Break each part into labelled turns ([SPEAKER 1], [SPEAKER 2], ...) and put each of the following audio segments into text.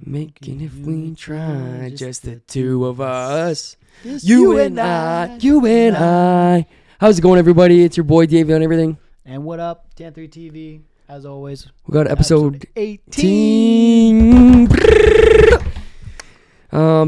[SPEAKER 1] Making if we try, just the two of us. You and I. How's it going, everybody? It's your boy Davey on everything.
[SPEAKER 2] And what up, Tan3 TV? As always,
[SPEAKER 1] we got episode 18.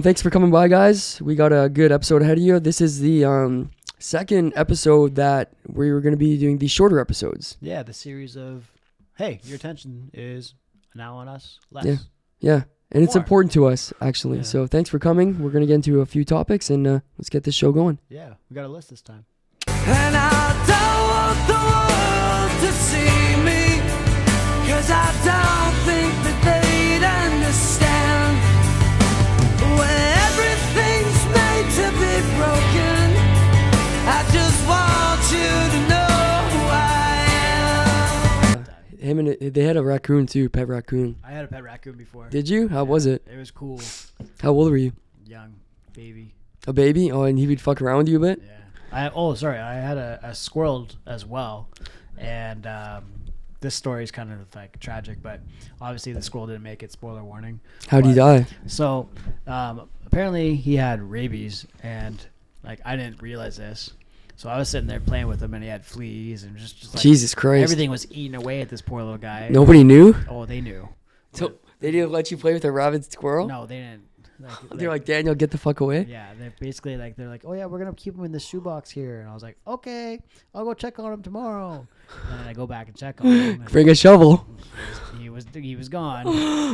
[SPEAKER 1] Thanks for coming by, guys. We got a good episode ahead of you. This is the second episode that we were going to be doing these shorter episodes.
[SPEAKER 2] Yeah, the series of, hey, your attention is now on us, less.
[SPEAKER 1] Yeah. And it's
[SPEAKER 2] More.
[SPEAKER 1] important to us, actually.
[SPEAKER 2] Yeah.
[SPEAKER 1] So thanks for coming. We're going to get into a few topics, and let's get this show going.
[SPEAKER 2] Yeah, we got a list this time.
[SPEAKER 3] And I don't want the world to see me, 'cause I don't think that they'd understand. When everything's made to be broken, I just want you to know who I am.
[SPEAKER 1] They had a raccoon too, pet raccoon.
[SPEAKER 2] I had a pet raccoon before.
[SPEAKER 1] Did you? How was it?
[SPEAKER 2] It was cool.
[SPEAKER 1] How old were you?
[SPEAKER 2] Young, baby.
[SPEAKER 1] A baby? Oh, and he would fuck around with you a bit?
[SPEAKER 2] Yeah. I had a squirrel as well, and this story is kind of like tragic, but obviously the squirrel didn't make it. Spoiler warning.
[SPEAKER 1] How'd he die?
[SPEAKER 2] So apparently he had rabies, and like I didn't realize this. So I was sitting there playing with him, and he had fleas, and just like
[SPEAKER 1] Jesus Christ!
[SPEAKER 2] everything was eating away at this poor little guy.
[SPEAKER 1] Nobody knew?
[SPEAKER 2] Oh, they knew.
[SPEAKER 1] So they didn't let you play with a rabid squirrel?
[SPEAKER 2] No, they didn't.
[SPEAKER 1] They're like, Daniel, get the fuck away.
[SPEAKER 2] Yeah, they're basically like, oh yeah, we're gonna keep him in the shoebox here, and I was like, okay, I'll go check on him tomorrow. And then I go back and check on him.
[SPEAKER 1] Bring a shovel.
[SPEAKER 2] He was gone.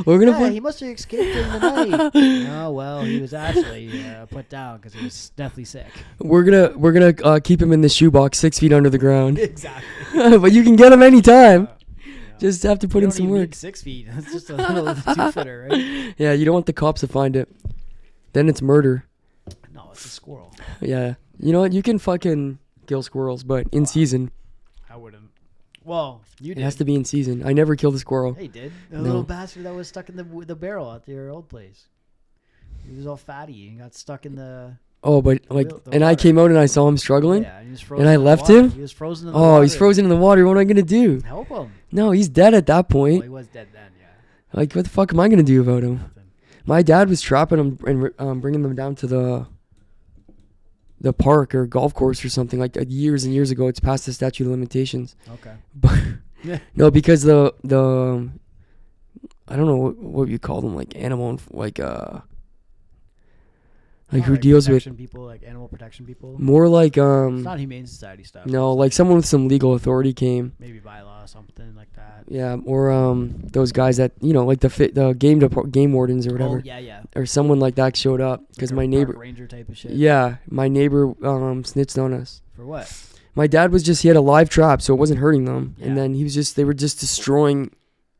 [SPEAKER 1] We're gonna
[SPEAKER 2] Yeah, he must have escaped in the night. Oh well, he was actually put down because he was deathly sick.
[SPEAKER 1] We're gonna keep him in the shoebox 6 feet under the ground.
[SPEAKER 2] Exactly.
[SPEAKER 1] But you can get him anytime. Just have to put in some work.
[SPEAKER 2] 6 feet. That's just a little 2-footer, right?
[SPEAKER 1] Yeah, you don't want the cops to find it. Then it's murder.
[SPEAKER 2] No, it's a squirrel.
[SPEAKER 1] Yeah. You know what? You can fucking kill squirrels, but in season.
[SPEAKER 2] I wouldn't. Well, you did.
[SPEAKER 1] It has to be in season. I never killed a squirrel.
[SPEAKER 2] Hey, did the
[SPEAKER 1] No.
[SPEAKER 2] little bastard that was stuck in the barrel at your old place? He was all fatty and got stuck in the.
[SPEAKER 1] Oh, but like,
[SPEAKER 2] The
[SPEAKER 1] and I
[SPEAKER 2] water.
[SPEAKER 1] came out and I saw him struggling.
[SPEAKER 2] Yeah, he was frozen.
[SPEAKER 1] And I
[SPEAKER 2] in the
[SPEAKER 1] left
[SPEAKER 2] water.
[SPEAKER 1] him?
[SPEAKER 2] He was frozen in the water.
[SPEAKER 1] Oh, he's frozen in the water. What am I gonna do?
[SPEAKER 2] Help him.
[SPEAKER 1] No, he's dead at that
[SPEAKER 2] Well,
[SPEAKER 1] point.
[SPEAKER 2] he was dead then. Yeah.
[SPEAKER 1] Like, what the fuck am I gonna do about him?
[SPEAKER 2] Nothing.
[SPEAKER 1] My dad was trapping them and bringing them down to the park or golf course or something like years and years ago. It's past the statute of limitations.
[SPEAKER 2] Okay.
[SPEAKER 1] But
[SPEAKER 2] Yeah.
[SPEAKER 1] no, because the I don't know what you call them, like animal, like who deals with
[SPEAKER 2] people, like animal protection people.
[SPEAKER 1] more like
[SPEAKER 2] It's not humane society stuff.
[SPEAKER 1] no,
[SPEAKER 2] It's
[SPEAKER 1] like someone with some legal authority came.
[SPEAKER 2] maybe bylaw, something like that.
[SPEAKER 1] Yeah, or those guys that like the game wardens or whatever,
[SPEAKER 2] Oh yeah.
[SPEAKER 1] or someone like that showed up because
[SPEAKER 2] Like a
[SPEAKER 1] my neighbor.
[SPEAKER 2] park ranger type of shit.
[SPEAKER 1] Yeah, my neighbor snitched on us.
[SPEAKER 2] For what?
[SPEAKER 1] My dad he had a live trap, so it wasn't hurting them.
[SPEAKER 2] Yeah.
[SPEAKER 1] And then they were just destroying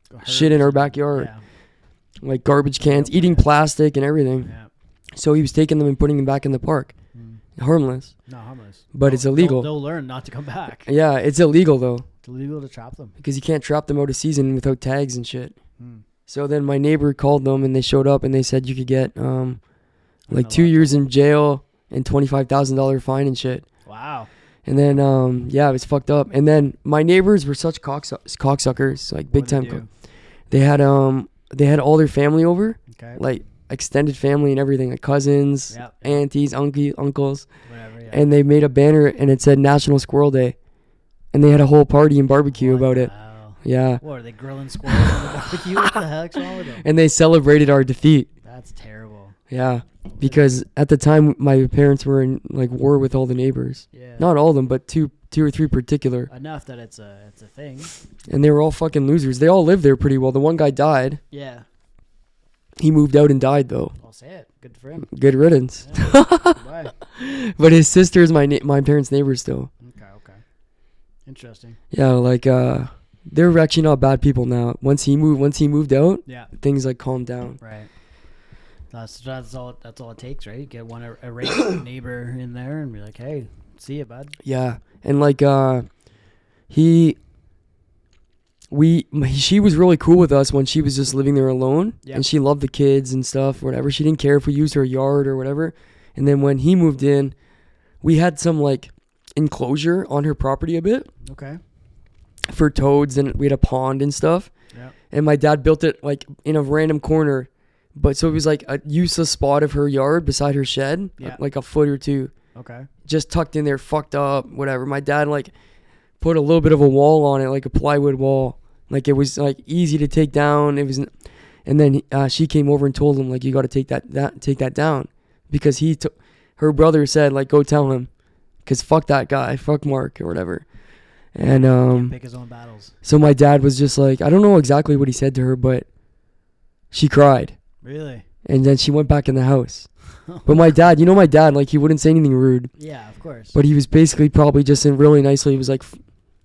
[SPEAKER 2] Go
[SPEAKER 1] shit
[SPEAKER 2] hurt
[SPEAKER 1] in our
[SPEAKER 2] or something.
[SPEAKER 1] backyard,
[SPEAKER 2] Yeah.
[SPEAKER 1] like garbage cans, eating plastic and everything.
[SPEAKER 2] Yeah.
[SPEAKER 1] So he was taking them and putting them back in the park, harmless.
[SPEAKER 2] No, harmless.
[SPEAKER 1] But it's illegal.
[SPEAKER 2] They'll learn not to come back.
[SPEAKER 1] Yeah, it's illegal though,
[SPEAKER 2] It's illegal to trap them.
[SPEAKER 1] because you can't trap them out of season without tags and shit.
[SPEAKER 2] Hmm.
[SPEAKER 1] So then my neighbor called them and they showed up and they said you could get like
[SPEAKER 2] a
[SPEAKER 1] 2
[SPEAKER 2] lot.
[SPEAKER 1] years in jail and $25,000 fine and shit.
[SPEAKER 2] Wow.
[SPEAKER 1] And then it was fucked up. And then my neighbors were such cocksuckers, like big time.
[SPEAKER 2] What'd
[SPEAKER 1] They had all their family over,
[SPEAKER 2] Okay.
[SPEAKER 1] like extended family and everything, like cousins,
[SPEAKER 2] Yep.
[SPEAKER 1] aunties, uncles,
[SPEAKER 2] Whatever. Yeah.
[SPEAKER 1] and they made a banner and it said National Squirrel Day, and they had a whole party and barbecue about it.
[SPEAKER 2] Wow.
[SPEAKER 1] Yeah,
[SPEAKER 2] What are they grilling squirrels on the barbecue? What the heck's wrong with them?
[SPEAKER 1] and they celebrated our defeat.
[SPEAKER 2] That's terrible.
[SPEAKER 1] Yeah, because at the time my parents were in like war with all the neighbors.
[SPEAKER 2] Yeah.
[SPEAKER 1] Not all of them, but two or three particular,
[SPEAKER 2] Enough that it's a thing.
[SPEAKER 1] and they were all fucking losers. They all lived there pretty well. The one guy died.
[SPEAKER 2] Yeah.
[SPEAKER 1] He moved out and died though.
[SPEAKER 2] I'll say it. Good for him.
[SPEAKER 1] Good riddance.
[SPEAKER 2] Yeah. Goodbye.
[SPEAKER 1] But his sister is my parents' neighbor still.
[SPEAKER 2] Okay. Interesting.
[SPEAKER 1] Yeah, like they're actually not bad people now. Once he moved out,
[SPEAKER 2] Yeah.
[SPEAKER 1] things like calmed down.
[SPEAKER 2] Right. That's all it takes, right? Get one irate neighbor in there and be like, hey, see ya, bud.
[SPEAKER 1] Yeah, and like she was really cool with us when she was just living there alone,
[SPEAKER 2] Yeah.
[SPEAKER 1] and she loved the kids and stuff, whatever. She didn't care if we used her yard or whatever. And then when he moved in, we had some like enclosure on her property a bit
[SPEAKER 2] Okay.
[SPEAKER 1] for toads, and we had a pond and stuff.
[SPEAKER 2] Yeah.
[SPEAKER 1] And my dad built it like in a random corner But so it was like a useless spot of her yard beside her shed,
[SPEAKER 2] Yeah.
[SPEAKER 1] like a foot or two,
[SPEAKER 2] Okay.
[SPEAKER 1] just tucked in there, fucked up, whatever. My dad like put a little bit of a wall on it, like a plywood wall. Like it was like easy to take down. It was, and then she came over and told him like, you got to take that down, because her brother said like, go tell him, because fuck that guy, fuck Mark or whatever. And
[SPEAKER 2] Can't pick his own battles.
[SPEAKER 1] so my dad was just like, I don't know exactly what he said to her, but she cried.
[SPEAKER 2] Really?
[SPEAKER 1] And then she went back in the house. But my dad, like he wouldn't say anything rude,
[SPEAKER 2] Yeah, of course.
[SPEAKER 1] but he was basically probably just in really nicely. He was like,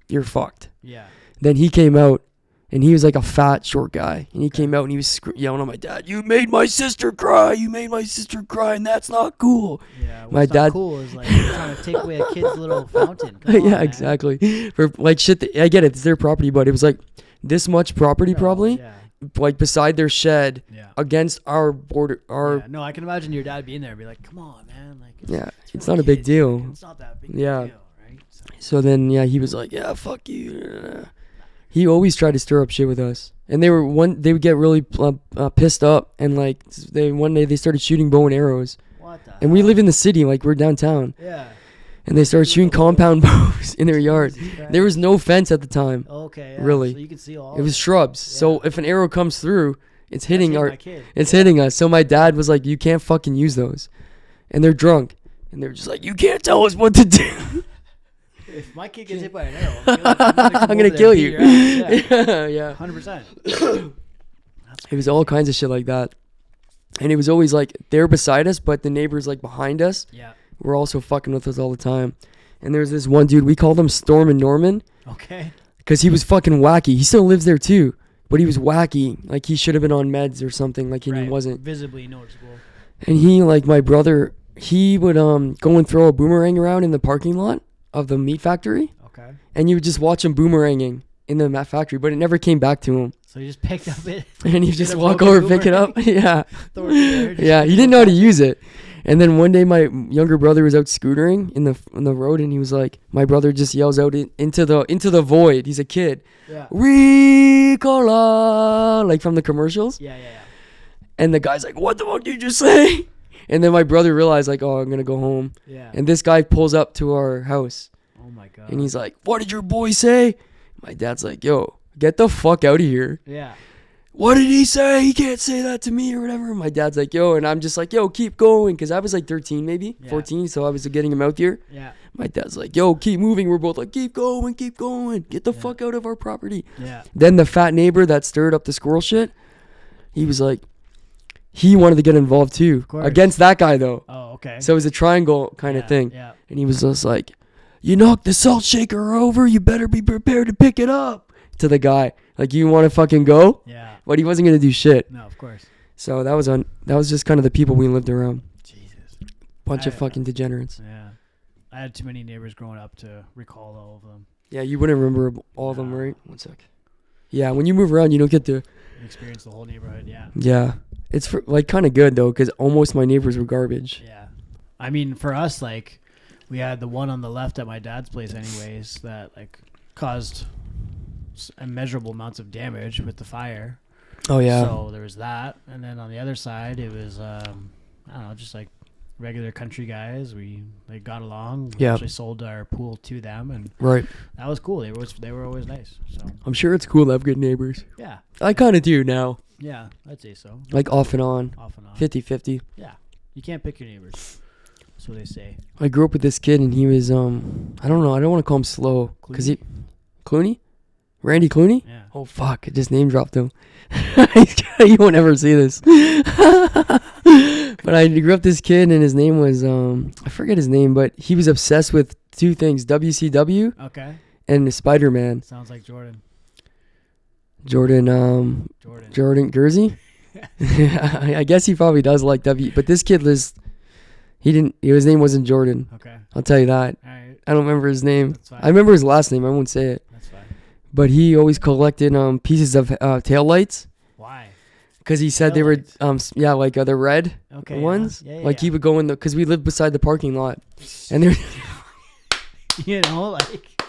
[SPEAKER 1] you're fucked.
[SPEAKER 2] Yeah.
[SPEAKER 1] Then he came out, and he was like a fat, short guy. And he came out and he was yelling at my dad, you made my sister cry. You made my sister cry, and that's not cool.
[SPEAKER 2] Yeah. What's
[SPEAKER 1] My
[SPEAKER 2] not
[SPEAKER 1] dad-
[SPEAKER 2] cool is like you're trying to take away a kid's little fountain. Come on,
[SPEAKER 1] Yeah,
[SPEAKER 2] man.
[SPEAKER 1] exactly. For like shit, I get it. It's their property, but it was like this much property
[SPEAKER 2] No,
[SPEAKER 1] probably,
[SPEAKER 2] Yeah.
[SPEAKER 1] like beside their shed
[SPEAKER 2] Yeah.
[SPEAKER 1] against our border.
[SPEAKER 2] Yeah. No, I can imagine your dad being there and be like, come on, man. Like,
[SPEAKER 1] It's
[SPEAKER 2] for
[SPEAKER 1] not
[SPEAKER 2] the
[SPEAKER 1] a big
[SPEAKER 2] kids,
[SPEAKER 1] deal.
[SPEAKER 2] like, it's not that big
[SPEAKER 1] Yeah.
[SPEAKER 2] of a deal, right?
[SPEAKER 1] So then, he was like, yeah, fuck you. He always tried to stir up shit with us. And they would get really pissed up. And like, one day they started shooting bow and arrows.
[SPEAKER 2] What the
[SPEAKER 1] And we
[SPEAKER 2] hell?
[SPEAKER 1] live in the city, like we're downtown.
[SPEAKER 2] Yeah.
[SPEAKER 1] And they started shooting compound bows in their yard.
[SPEAKER 2] Jesus Christ.
[SPEAKER 1] There was no fence at the time.
[SPEAKER 2] Okay. Yeah.
[SPEAKER 1] Really.
[SPEAKER 2] So you can see all
[SPEAKER 1] It was
[SPEAKER 2] of
[SPEAKER 1] shrubs. So
[SPEAKER 2] Yeah.
[SPEAKER 1] if an arrow comes through, it's hitting
[SPEAKER 2] That's
[SPEAKER 1] our,
[SPEAKER 2] my kid.
[SPEAKER 1] it's hitting us. So my dad was like, you can't fucking use those. And they're drunk. And they're just like, you can't tell us what to do.
[SPEAKER 2] If my kid gets hit by an arrow, I feel like I'm
[SPEAKER 1] I'm
[SPEAKER 2] gonna
[SPEAKER 1] gonna kill you.
[SPEAKER 2] Yeah.
[SPEAKER 1] Yeah.
[SPEAKER 2] 100%.
[SPEAKER 1] It was all kinds of shit like that. And it was always like they're beside us, but the neighbors like behind us
[SPEAKER 2] Yeah.
[SPEAKER 1] were also fucking with us all the time. And there's this one dude, we called him Storm and Norman,
[SPEAKER 2] Okay.
[SPEAKER 1] because he was fucking wacky. He still lives there too, but he was wacky. Like he should have been on meds or something, like, and he
[SPEAKER 2] Right.
[SPEAKER 1] wasn't.
[SPEAKER 2] Visibly noticeable.
[SPEAKER 1] And he, like my brother, he would go and throw a boomerang around in the parking lot of the meat factory,
[SPEAKER 2] Okay.
[SPEAKER 1] and you would just watch him boomeranging in the meat factory, but it never came back to him.
[SPEAKER 2] So you just picked up it.
[SPEAKER 1] And he'd
[SPEAKER 2] Get
[SPEAKER 1] just
[SPEAKER 2] a
[SPEAKER 1] walk
[SPEAKER 2] broken
[SPEAKER 1] over, pick it up. Yeah.
[SPEAKER 2] throw it there, just
[SPEAKER 1] Yeah,
[SPEAKER 2] pick
[SPEAKER 1] he
[SPEAKER 2] it
[SPEAKER 1] didn't
[SPEAKER 2] up.
[SPEAKER 1] know how to use it. And then one day my younger brother was out scootering in the road, and he was like, my brother just yells out into the void. He's a kid.
[SPEAKER 2] Yeah.
[SPEAKER 1] Ricola, like from the commercials.
[SPEAKER 2] Yeah. Yeah.
[SPEAKER 1] And the guy's like, what the fuck did you just say? And then my brother realized like, oh, I'm going to go home.
[SPEAKER 2] Yeah.
[SPEAKER 1] And this guy pulls up to our house,
[SPEAKER 2] Oh my god.
[SPEAKER 1] and he's like, what did your boy say? My dad's like, yo, get the fuck out of here.
[SPEAKER 2] Yeah.
[SPEAKER 1] What did he say? He can't say that to me or whatever. My dad's like, yo, and I'm just like, yo, keep going, because I was like 13 maybe,
[SPEAKER 2] Yeah.
[SPEAKER 1] 14, so I was getting him out there.
[SPEAKER 2] Yeah.
[SPEAKER 1] My dad's like, yo, keep moving. We're both like, keep going, get the
[SPEAKER 2] Yeah.
[SPEAKER 1] fuck out of our property.
[SPEAKER 2] Yeah.
[SPEAKER 1] Then the fat neighbor that stirred up the squirrel shit, he was like, he wanted to get involved too,
[SPEAKER 2] course.
[SPEAKER 1] against that guy though.
[SPEAKER 2] Oh, okay.
[SPEAKER 1] So it was a triangle kind of
[SPEAKER 2] Yeah,
[SPEAKER 1] thing.
[SPEAKER 2] Yeah.
[SPEAKER 1] And he was just like, you knocked the salt shaker over, you better be prepared to pick it up, to the guy. Like, you want to fucking go?
[SPEAKER 2] Yeah.
[SPEAKER 1] But he wasn't going to do shit.
[SPEAKER 2] No, of course.
[SPEAKER 1] So that was just kind of the people we lived around.
[SPEAKER 2] Jesus.
[SPEAKER 1] Bunch of
[SPEAKER 2] I-
[SPEAKER 1] fucking degenerates.
[SPEAKER 2] Yeah. I had too many neighbors growing up to recall all of them.
[SPEAKER 1] Yeah, you wouldn't remember all of them,
[SPEAKER 2] No.
[SPEAKER 1] right? One sec. Yeah, when you move around, you don't get to...
[SPEAKER 2] Experience the whole neighborhood. Yeah.
[SPEAKER 1] Yeah. It's like kind of good, though, because almost my neighbors were garbage.
[SPEAKER 2] Yeah. I mean, for us, like, we had the one on the left at my dad's place anyways that, like, caused immeasurable amounts of damage with the fire.
[SPEAKER 1] Oh, yeah.
[SPEAKER 2] So there was that. And then on the other side, it was, I don't know, just, like, regular country guys. We, like, got along. We
[SPEAKER 1] Yeah.
[SPEAKER 2] actually sold our pool to them, and
[SPEAKER 1] Right.
[SPEAKER 2] that was cool. They were always nice. So,
[SPEAKER 1] I'm sure it's cool to have good neighbors.
[SPEAKER 2] yeah.
[SPEAKER 1] I kind of do now.
[SPEAKER 2] Yeah, I'd say so.
[SPEAKER 1] Like, off and on.
[SPEAKER 2] Off and on.
[SPEAKER 1] 50-50.
[SPEAKER 2] Yeah. You can't pick your neighbors. That's what they say.
[SPEAKER 1] I grew up with this kid, and he was, I don't know. I don't want to call him slow. Because he... Clooney? Randy Clooney?
[SPEAKER 2] Yeah.
[SPEAKER 1] Oh, fuck. I just name dropped him. You won't ever see this. But I grew up this kid, and his name was, I forget his name, but he was obsessed with two things, WCW
[SPEAKER 2] Okay.
[SPEAKER 1] and Spider-Man.
[SPEAKER 2] Sounds like Jordan.
[SPEAKER 1] Jordan Gersey? I guess he probably does like but this kid his name wasn't Jordan.
[SPEAKER 2] Okay.
[SPEAKER 1] I'll tell you that.
[SPEAKER 2] All right.
[SPEAKER 1] I don't remember his name.
[SPEAKER 2] That's fine.
[SPEAKER 1] I remember his last name. I won't say it.
[SPEAKER 2] That's fine.
[SPEAKER 1] But he always collected pieces of taillights.
[SPEAKER 2] Why?
[SPEAKER 1] Because he said they were, like the red
[SPEAKER 2] Okay.
[SPEAKER 1] ones.
[SPEAKER 2] Yeah,
[SPEAKER 1] Like he
[SPEAKER 2] yeah.
[SPEAKER 1] would go in because we lived beside the parking lot. And there,
[SPEAKER 2] You know, like,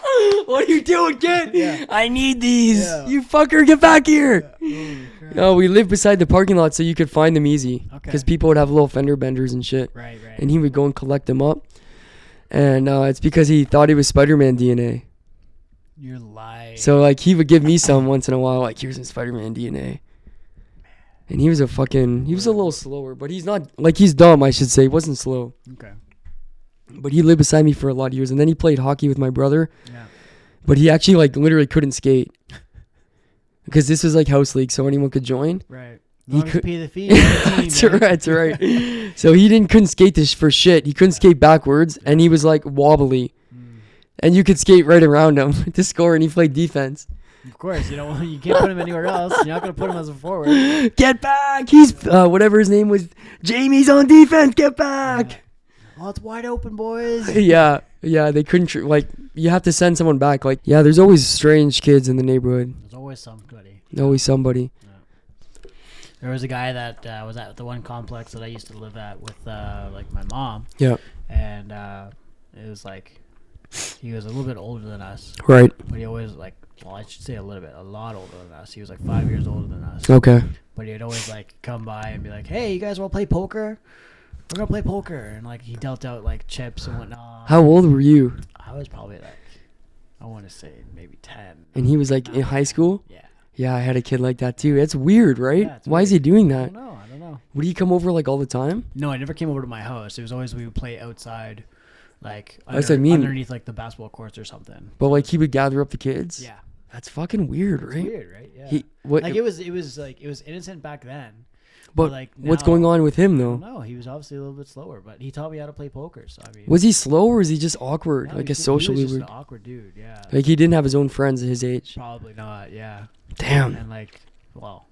[SPEAKER 1] What are you doing, kid?
[SPEAKER 2] Yeah.
[SPEAKER 1] I need these.
[SPEAKER 2] Yeah.
[SPEAKER 1] You fucker, get back here.
[SPEAKER 2] Holy crap.
[SPEAKER 1] No, we lived beside the parking lot so you could find them easy.
[SPEAKER 2] Okay.
[SPEAKER 1] Because people would have little fender benders and shit.
[SPEAKER 2] Right.
[SPEAKER 1] And he would go and collect them up. And it's because he thought it was Spider-Man DNA.
[SPEAKER 2] You're lying.
[SPEAKER 1] So, like, he would give me some once in a while. Like, here's some Spider-Man DNA. And he was a little slower. But he's not, like, he's dumb, I should say. He wasn't slow.
[SPEAKER 2] Okay.
[SPEAKER 1] But he lived beside me for a lot of years. And then he played hockey with my brother.
[SPEAKER 2] Yeah.
[SPEAKER 1] But he actually, like, literally couldn't skate. Because this was, like, house league, so anyone could join.
[SPEAKER 2] Right.
[SPEAKER 1] He
[SPEAKER 2] He
[SPEAKER 1] could-
[SPEAKER 2] could pay the fee.
[SPEAKER 1] That's right. So he couldn't skate this for shit. He couldn't skate backwards, and he was like wobbly, and you could skate right around him to score. And he played defense.
[SPEAKER 2] Of course, you can't put him anywhere else. You're not gonna put him as a forward.
[SPEAKER 1] Get back! He's whatever his name was. Jamie's on defense. Get back!
[SPEAKER 2] Oh, it's wide open, boys.
[SPEAKER 1] Yeah. They couldn't you have to send someone back. Like, yeah, there's always strange kids in the neighborhood.
[SPEAKER 2] There's always somebody.
[SPEAKER 1] Always somebody.
[SPEAKER 2] There was a guy that was at the one complex that I used to live at with like my mom.
[SPEAKER 1] Yeah.
[SPEAKER 2] And it was like he was a little bit older than us,
[SPEAKER 1] Right.
[SPEAKER 2] but he always I should say a lot older than us. He was like 5 years older than us.
[SPEAKER 1] Okay.
[SPEAKER 2] But he'd always like come by and be like, "Hey, you guys want to play poker? We're gonna play poker." And like he dealt out like chips and whatnot.
[SPEAKER 1] How old were you?
[SPEAKER 2] I was probably like, I want to say maybe 10.
[SPEAKER 1] And he was like in high school?
[SPEAKER 2] Yeah.
[SPEAKER 1] Yeah, I had a kid like that too. That's weird, right?
[SPEAKER 2] Yeah, it's
[SPEAKER 1] Why is he doing
[SPEAKER 2] I
[SPEAKER 1] that?
[SPEAKER 2] don't know.
[SPEAKER 1] Would he come over like all the time?
[SPEAKER 2] No, I never came over to my house. It was always we would play outside, like
[SPEAKER 1] That's what I mean.
[SPEAKER 2] underneath like the basketball courts or something.
[SPEAKER 1] But like he would gather up the kids?
[SPEAKER 2] Yeah.
[SPEAKER 1] That's fucking weird,
[SPEAKER 2] It's
[SPEAKER 1] right?
[SPEAKER 2] weird, right? Yeah.
[SPEAKER 1] Like
[SPEAKER 2] it was innocent back then.
[SPEAKER 1] but
[SPEAKER 2] like
[SPEAKER 1] what's
[SPEAKER 2] now-
[SPEAKER 1] going on with him though?
[SPEAKER 2] No, he was obviously a little bit slower, but he taught me how to play poker. So I mean,
[SPEAKER 1] Was he slow or was he just awkward?
[SPEAKER 2] no,
[SPEAKER 1] Like
[SPEAKER 2] he
[SPEAKER 1] a socially
[SPEAKER 2] he was just
[SPEAKER 1] weird?
[SPEAKER 2] an awkward dude. Yeah.
[SPEAKER 1] Like he didn't have his own friends at his age.
[SPEAKER 2] Probably not. Yeah.
[SPEAKER 1] Damn.
[SPEAKER 2] And like, well,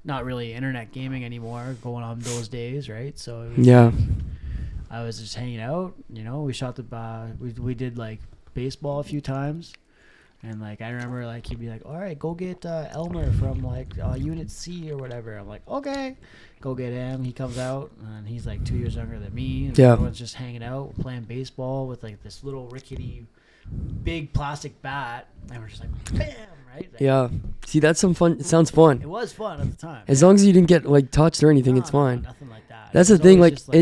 [SPEAKER 2] not really internet gaming anymore going on those days, right? So it was
[SPEAKER 1] Yeah.
[SPEAKER 2] like, I was just hanging out. We shot we did like baseball a few times. And like I remember, like he'd be like, "All right, go get Elmer from like Unit C or whatever." I'm like, "Okay, go get him." He comes out, and he's like 2 years younger than me. And
[SPEAKER 1] Yeah.
[SPEAKER 2] everyone's just hanging out, playing baseball with like this little rickety, big plastic bat, and we're just like, "Bam!" Right? Like,
[SPEAKER 1] Yeah. See, that's some fun. It sounds fun.
[SPEAKER 2] It was fun at the time.
[SPEAKER 1] As long as you didn't get like touched or anything,
[SPEAKER 2] No,
[SPEAKER 1] it's
[SPEAKER 2] no,
[SPEAKER 1] fine.
[SPEAKER 2] nothing like that.
[SPEAKER 1] That's
[SPEAKER 2] It
[SPEAKER 1] the
[SPEAKER 2] was
[SPEAKER 1] thing.
[SPEAKER 2] always
[SPEAKER 1] Like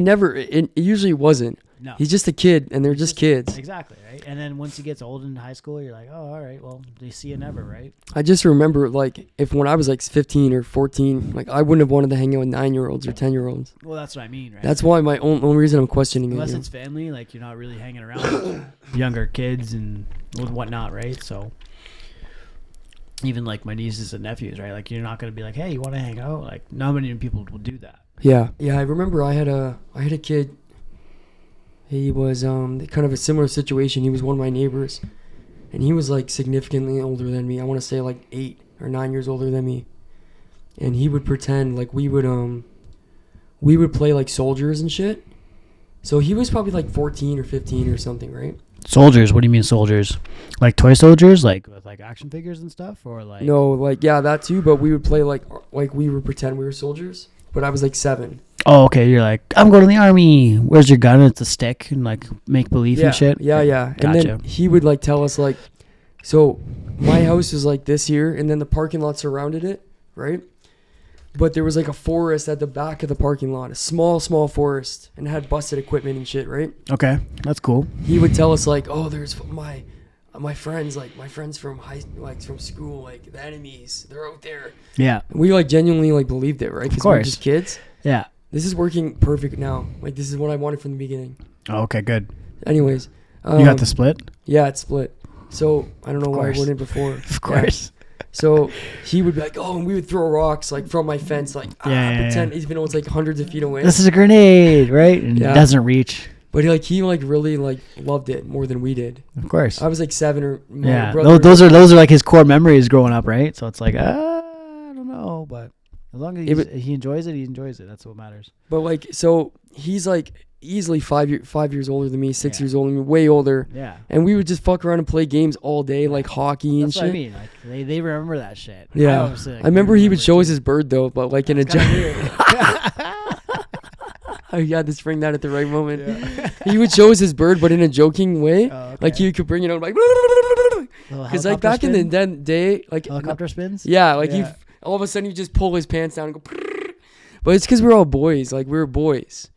[SPEAKER 2] just,
[SPEAKER 1] it usually wasn't.
[SPEAKER 2] No.
[SPEAKER 1] He's just a kid, and they're just kids.
[SPEAKER 2] Exactly, right? And then once he gets old in high school, you're like, "Oh, all right, well, they see you never," right?
[SPEAKER 1] I just remember like when I was like 15 or 14, like I wouldn't have wanted to hang out with 9-year-olds or 10-year-olds.
[SPEAKER 2] Well, that's what I mean, right?
[SPEAKER 1] That's why my only reason I'm questioning it.
[SPEAKER 2] Unless
[SPEAKER 1] you know?
[SPEAKER 2] it's family, like you're not really hanging around with younger kids and whatnot, right? So even like my nieces and nephews, right? Like you're not gonna be like, "Hey, you want to hang out?" Like not many people will do that.
[SPEAKER 1] Yeah. I remember I had a kid. He was kind of a similar situation. He was one of my neighbors, and he was like significantly older than me. I want to say like 8 or 9 years older than me. And he would pretend like we would play like soldiers and shit. So he was probably like 14 or 15 or something, right?
[SPEAKER 2] Soldiers? What do you mean soldiers? Like toy soldiers, like with like action figures and stuff, or like?
[SPEAKER 1] No, like yeah, that too. But we would play like we would pretend we were soldiers. But I was like 7.
[SPEAKER 2] Oh, okay. You're like, I'm going to the army. Where's your gun? It's a stick and like make believe
[SPEAKER 1] Yeah,
[SPEAKER 2] and shit.
[SPEAKER 1] yeah. And then
[SPEAKER 2] Gotcha.
[SPEAKER 1] he would like tell us like, so my house is like this here, and then the parking lot surrounded it, right? But there was like a forest at the back of the parking lot, a small forest, and it had busted equipment and shit, right?
[SPEAKER 2] Okay, that's cool.
[SPEAKER 1] He would tell us like, oh, there's my friends, like my friends from from school, like the enemies, they're out there.
[SPEAKER 2] Yeah,
[SPEAKER 1] And we like genuinely like believed it, right? Because we were
[SPEAKER 2] course.
[SPEAKER 1] just kids.
[SPEAKER 2] yeah.
[SPEAKER 1] This is working perfect now. Like this is what I wanted from the beginning.
[SPEAKER 2] Oh, okay, good.
[SPEAKER 1] Anyways,
[SPEAKER 2] You got the split?
[SPEAKER 1] Yeah, it's split. So I don't know why I
[SPEAKER 2] course.
[SPEAKER 1] wouldn't before.
[SPEAKER 2] Of course.
[SPEAKER 1] Yeah. So he would be like, oh, and we would throw rocks like from my fence, like
[SPEAKER 2] Yeah.
[SPEAKER 1] pretend even though it's like hundreds of feet away.
[SPEAKER 2] This is a grenade, right? And
[SPEAKER 1] Yeah.
[SPEAKER 2] it doesn't reach.
[SPEAKER 1] But he really like loved it more than we did.
[SPEAKER 2] Of course.
[SPEAKER 1] I was like 7 or my
[SPEAKER 2] Yeah,
[SPEAKER 1] brother.
[SPEAKER 2] those are like his core memories growing up, right? So it's like, I don't know, but as long as he enjoys it, he enjoys it. That's what matters.
[SPEAKER 1] But like, so he's like easily 5 years older than me, 6
[SPEAKER 2] Yeah.
[SPEAKER 1] years older than me, way older.
[SPEAKER 2] Yeah.
[SPEAKER 1] And we would just fuck around and play games all day, like hockey and
[SPEAKER 2] That's
[SPEAKER 1] shit.
[SPEAKER 2] what I mean. Like they remember that shit.
[SPEAKER 1] Yeah.
[SPEAKER 2] Obviously, like,
[SPEAKER 1] I remember he would show us
[SPEAKER 2] too.
[SPEAKER 1] his bird though, but like in a
[SPEAKER 2] It's kinda
[SPEAKER 1] joke.
[SPEAKER 2] weird.
[SPEAKER 1] I had to spring that at the right moment. He would show us his bird, but in a joking way.
[SPEAKER 2] Oh, okay.
[SPEAKER 1] Like he could bring it out like, Because like back in the day, like
[SPEAKER 2] helicopter spins.
[SPEAKER 1] Yeah, like he all of a sudden you just pull his pants down and go. But it's because we're all boys. Like we were boys.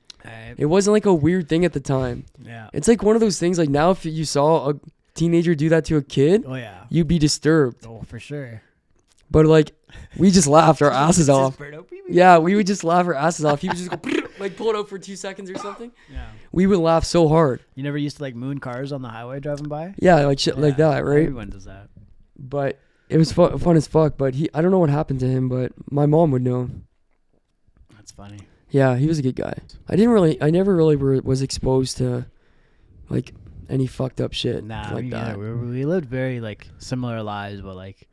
[SPEAKER 1] It wasn't like a weird thing at the time.
[SPEAKER 2] Yeah.
[SPEAKER 1] It's like one of those things. Like now, if you saw a teenager do that to a kid, you'd be disturbed.
[SPEAKER 2] Oh, for sure.
[SPEAKER 1] But like, we just laughed our asses off. Yeah, we would just laugh our asses off. He would just go like pull it out for 2 seconds or something. Yeah. We would laugh so hard.
[SPEAKER 2] You never used to like moon cars on the highway driving by?
[SPEAKER 1] Yeah, like shit like that, right?
[SPEAKER 2] Everyone does that.
[SPEAKER 1] But it was fun as fuck. But I don't know what happened to him, but my mom would know.
[SPEAKER 2] That's funny. Yeah,
[SPEAKER 1] he was a good guy. I never really was exposed to like any fucked up shit like that.
[SPEAKER 2] We lived very like similar lives, but like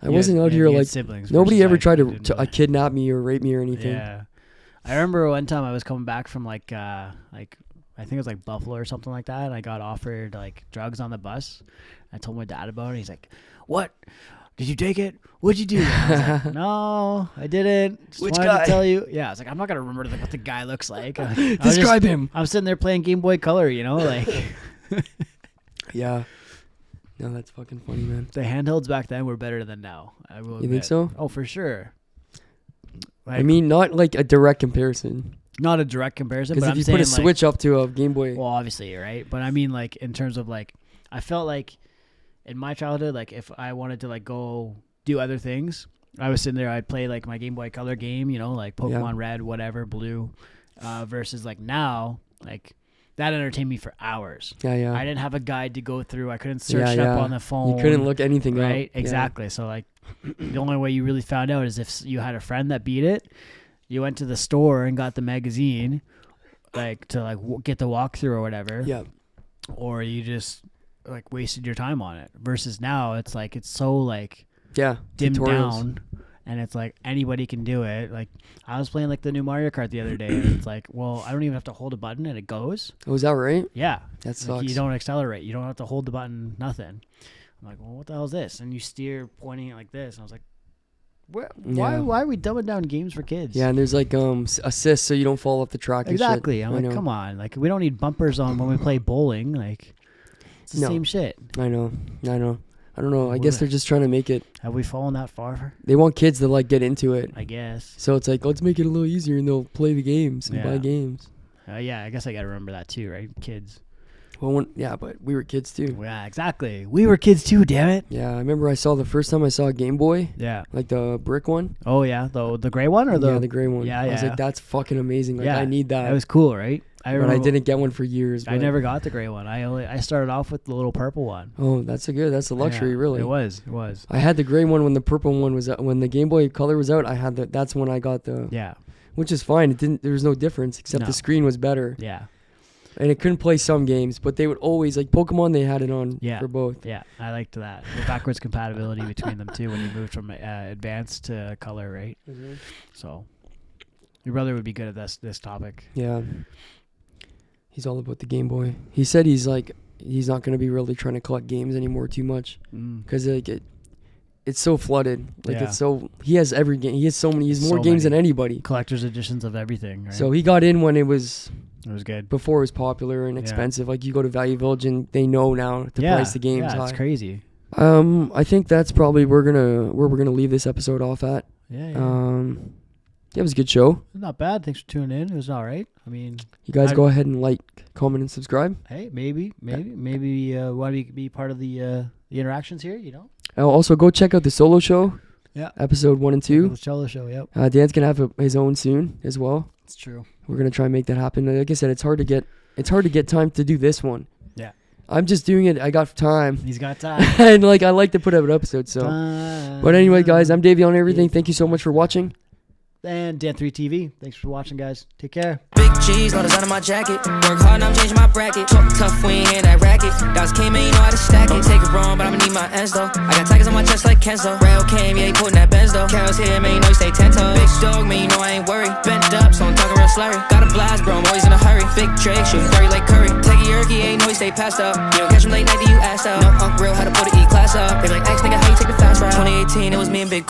[SPEAKER 1] I wasn't out here like
[SPEAKER 2] siblings.
[SPEAKER 1] Nobody ever tried to kidnap me or rape me or anything.
[SPEAKER 2] Yeah, I remember one time I was coming back from like I think it was like Buffalo or something like that, and I got offered like drugs on the bus. I told my dad about it. He's like, "What? Did you take it? What'd you do?" I was like, "No, I didn't. Just wanted to tell you." Yeah, I was like, "I'm not gonna remember what the guy looks like."
[SPEAKER 1] Describe him.
[SPEAKER 2] I'm sitting there playing Game Boy Color, like.
[SPEAKER 1] Yeah. No, that's fucking funny, man.
[SPEAKER 2] The handhelds back then were better than now. I will admit.
[SPEAKER 1] You think so?
[SPEAKER 2] Oh, for sure.
[SPEAKER 1] Like, I mean, not like a direct comparison.
[SPEAKER 2] Not a direct comparison, but
[SPEAKER 1] because if you put a Switch up to a Game Boy.
[SPEAKER 2] Well, obviously, right? But I mean, like in terms of like, I felt like. In my childhood, like if I wanted to like go do other things, I was sitting there, I'd play like my Game Boy Color game, like Pokemon Red, whatever, Blue, versus like now, like that entertained me for hours.
[SPEAKER 1] Yeah.
[SPEAKER 2] I didn't have a guide to go through. I couldn't search it up on the phone.
[SPEAKER 1] You couldn't look anything up.
[SPEAKER 2] Right? Exactly. Yeah. So like the only way you really found out is if you had a friend that beat it, you went to the store and got the magazine, like to like get the walkthrough or whatever.
[SPEAKER 1] Yeah.
[SPEAKER 2] Or you just like wasted your time on it versus now it's like it's so like dimmed down and it's like anybody can do it. Like I was playing like the new Mario Kart the other day and it's like, well, I don't even have to hold a button and it goes.
[SPEAKER 1] Oh, is that right?
[SPEAKER 2] Yeah.
[SPEAKER 1] That sucks.
[SPEAKER 2] Like, you don't accelerate. You don't have to hold the button, nothing. I'm like, well, what the hell is this? And you steer pointing it like this. And I was like, why are we dumbing down games for kids?
[SPEAKER 1] Yeah, and there's like assists so you don't fall off the track.
[SPEAKER 2] Exactly.
[SPEAKER 1] And
[SPEAKER 2] I'm like, come on. Like we don't need bumpers on when we play bowling. Like it's the same shit.
[SPEAKER 1] I know. I don't know. I guess they're just trying to make it.
[SPEAKER 2] Have we fallen that far?
[SPEAKER 1] They want kids to like get into it.
[SPEAKER 2] I guess.
[SPEAKER 1] So it's like, let's make it a little easier and they'll play the games and buy games.
[SPEAKER 2] Yeah, I guess I got to remember that too, right? Kids.
[SPEAKER 1] Well, but we were kids too.
[SPEAKER 2] Yeah, exactly. We were kids too, damn it.
[SPEAKER 1] Yeah, I remember the first time I saw a Game Boy.
[SPEAKER 2] Yeah.
[SPEAKER 1] Like the brick one.
[SPEAKER 2] Oh, yeah. The gray one or the?
[SPEAKER 1] Yeah, the gray one.
[SPEAKER 2] Yeah,
[SPEAKER 1] I was like, that's fucking amazing. Like, I need that.
[SPEAKER 2] That was cool, right?
[SPEAKER 1] But I didn't get one for years.
[SPEAKER 2] I never got the gray one. I started off with the little purple one.
[SPEAKER 1] Oh, that's a luxury, really.
[SPEAKER 2] It was.
[SPEAKER 1] I had the gray one when the purple one was out. When the Game Boy Color was out, that's when I got the.
[SPEAKER 2] Yeah.
[SPEAKER 1] Which is fine. There was no difference except the screen was better.
[SPEAKER 2] Yeah.
[SPEAKER 1] And it couldn't play some games, but they would always, like Pokemon, they had it on for both.
[SPEAKER 2] Yeah, I liked that. The backwards compatibility between them, too, when you moved from advanced to color, right? Mm-hmm. So, your brother would be good at this topic.
[SPEAKER 1] Yeah. He's all about the Game Boy. He said he's not going to be really trying to collect games anymore too much. Because it's so flooded. Like he has every game. He has more games than anybody.
[SPEAKER 2] Collector's editions of everything, right?
[SPEAKER 1] So he got in when it was
[SPEAKER 2] good.
[SPEAKER 1] Before it was popular and expensive. Like you go to Value Village and they know now to price the games high.
[SPEAKER 2] It's crazy.
[SPEAKER 1] I think that's probably where we're gonna leave this episode off at.
[SPEAKER 2] Yeah.
[SPEAKER 1] It was a good show.
[SPEAKER 2] Not bad. Thanks for tuning in. It was all right. I mean,
[SPEAKER 1] you guys go ahead and like, comment, and subscribe.
[SPEAKER 2] Hey, maybe want to be part of the interactions here.
[SPEAKER 1] Also, go check out the solo show.
[SPEAKER 2] Yeah.
[SPEAKER 1] Episode 1 and 2.
[SPEAKER 2] The solo show. Yep.
[SPEAKER 1] Dan's gonna have his own soon as well.
[SPEAKER 2] It's true.
[SPEAKER 1] We're gonna try and make that happen. Like I said, it's hard to get time to do this one.
[SPEAKER 2] Yeah.
[SPEAKER 1] I'm just doing it. I got time.
[SPEAKER 2] He's got time.
[SPEAKER 1] And like I like to put out an episode. So. But anyway, guys, I'm Davey on everything. Thank you so much for watching.
[SPEAKER 2] And Dan3 TV. Thanks for watching, guys. Take care.
[SPEAKER 3] Big cheese, no design on my jacket. Work hard, now I'm changing my bracket. Talk tough, we ain't hear that racket. Guys came in, you know how to stack it. Don't take it wrong, but I'ma need my ends though. I got tigers on my chest like Kenzo. Rail came, yeah, he putting that Benz though. Carol's here, man, you know you stay 10 toes. Big dog, man, you know I ain't worried. Bent up, so I'm talking real slurry. Got a blast, bro, I'm always in a hurry. Big Drake, shooting dirty like Curry. Take a yerky, ain't know he stay passed up. You don't catch him late night, do you ass up? No, real, how to put the E-class up. They like, X nigga, how you take the fast ride? 2018, it was me and Big